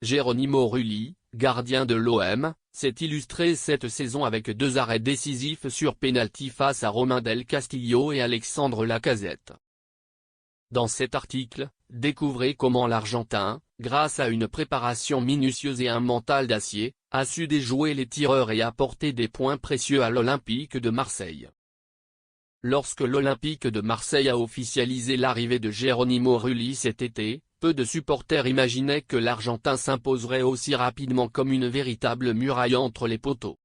Geronimo Rulli, gardien de l'OM, s'est illustré cette saison avec 2 arrêts décisifs sur pénalty face à Romain Del Castillo et Alexandre Lacazette. Dans cet article, découvrez comment l'Argentin, grâce à une préparation minutieuse et un mental d'acier, a su déjouer les tireurs et apporter des points précieux à l'Olympique de Marseille. Lorsque l'Olympique de Marseille a officialisé l'arrivée de Geronimo Rulli cet été, peu de supporters imaginaient que l'Argentin s'imposerait aussi rapidement comme une véritable muraille entre les poteaux.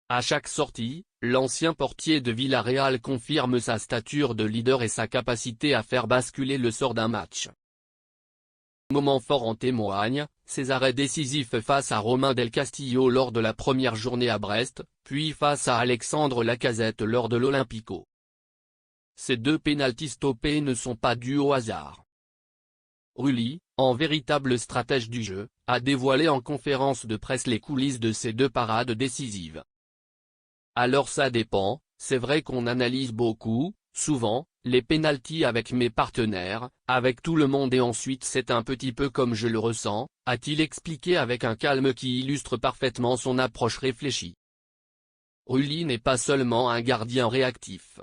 À chaque sortie, l'ancien portier de Villarreal confirme sa stature de leader et sa capacité à faire basculer le sort d'un match. Moment fort en témoigne, ses arrêts décisifs face à Romain Del Castillo lors de la première journée à Brest, puis face à Alexandre Lacazette lors de l'Olympico. Ces 2 pénaltys stoppés ne sont pas dus au hasard. Rulli, en véritable stratège du jeu, a dévoilé en conférence de presse les coulisses de ces 2 parades décisives. Alors ça dépend, c'est vrai qu'on analyse beaucoup, souvent, les pénaltys avec mes partenaires, avec tout le monde et ensuite c'est un petit peu comme je le ressens, a-t-il expliqué avec un calme qui illustre parfaitement son approche réfléchie. Rulli n'est pas seulement un gardien réactif.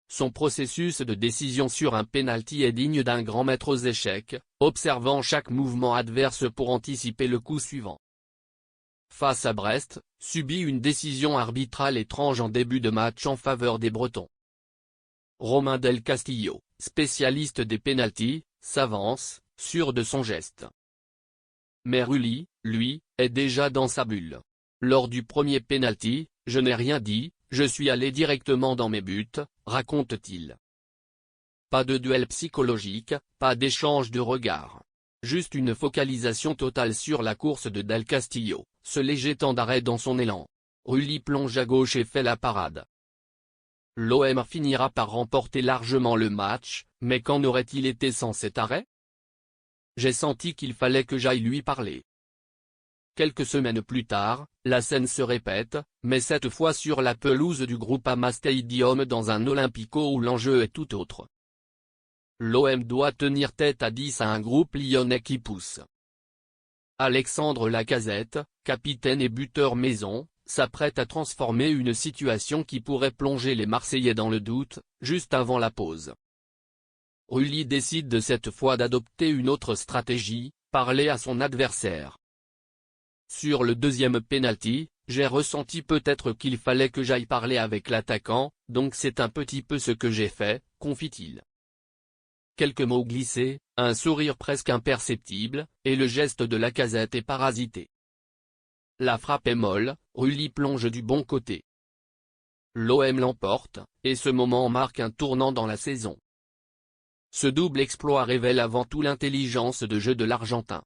Son processus de décision sur un pénalty est digne d'un grand maître aux échecs, observant chaque mouvement adverse pour anticiper le coup suivant. Face à Brest, subit une décision arbitrale étrange en début de match en faveur des Bretons. Romain Del Castillo, spécialiste des pénaltys, s'avance, sûr de son geste. Mais Rulli, lui, est déjà dans sa bulle. Lors du premier pénalty, je n'ai rien dit, je suis allé directement dans mes buts, raconte-t-il. Pas de duel psychologique, pas d'échange de regards. Juste une focalisation totale sur la course de Del Castillo, ce léger temps d'arrêt dans son élan. Rulli plonge à gauche et fait la parade. L'OM finira par remporter largement le match, mais qu'en aurait-il été sans cet arrêt? J'ai senti qu'il fallait que j'aille lui parler. Quelques semaines plus tard, la scène se répète, mais cette fois sur la pelouse du Groupama Stadium dans un Olympico où l'enjeu est tout autre. L'OM doit tenir tête à 10 à un groupe lyonnais qui pousse. Alexandre Lacazette, capitaine et buteur maison, s'apprête à transformer une situation qui pourrait plonger les Marseillais dans le doute, juste avant la pause. Rulli décide de cette fois d'adopter une autre stratégie, parler à son adversaire. Sur le deuxième pénalty, j'ai ressenti peut-être qu'il fallait que j'aille parler avec l'attaquant, donc c'est un petit peu ce que j'ai fait, confie-t-il. Quelques mots glissés, un sourire presque imperceptible, et le geste de Lacazette est parasité. La frappe est molle, Rulli plonge du bon côté. L'OM l'emporte, et ce moment marque un tournant dans la saison. Ce double exploit révèle avant tout l'intelligence de jeu de l'Argentin.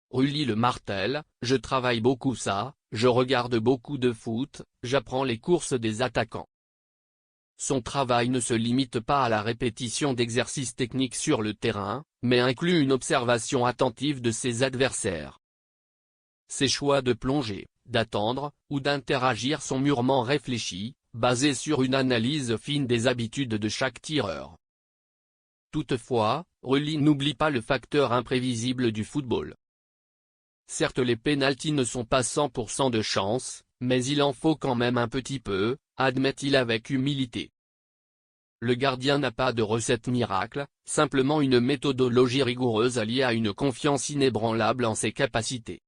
Rulli le martèle, je travaille beaucoup ça, je regarde beaucoup de foot, j'apprends les courses des attaquants. Son travail ne se limite pas à la répétition d'exercices techniques sur le terrain, mais inclut une observation attentive de ses adversaires. Ses choix de plonger, d'attendre, ou d'interagir sont mûrement réfléchis, basés sur une analyse fine des habitudes de chaque tireur. Toutefois, Rulli n'oublie pas le facteur imprévisible du football. Certes les pénaltys ne sont pas 100% de chance, mais il en faut quand même un petit peu, admet-il avec humilité. Le gardien n'a pas de recette miracle, simplement une méthodologie rigoureuse alliée à une confiance inébranlable en ses capacités.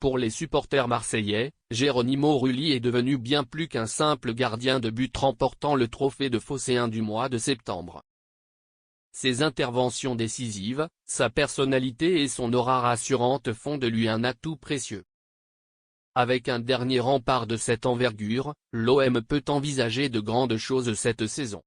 Pour les supporters marseillais, Geronimo Rulli est devenu bien plus qu'un simple gardien de but remportant le trophée de Phocéen du mois de septembre. Ses interventions décisives, sa personnalité et son aura rassurante font de lui un atout précieux. Avec un dernier rempart de cette envergure, l'OM peut envisager de grandes choses cette saison.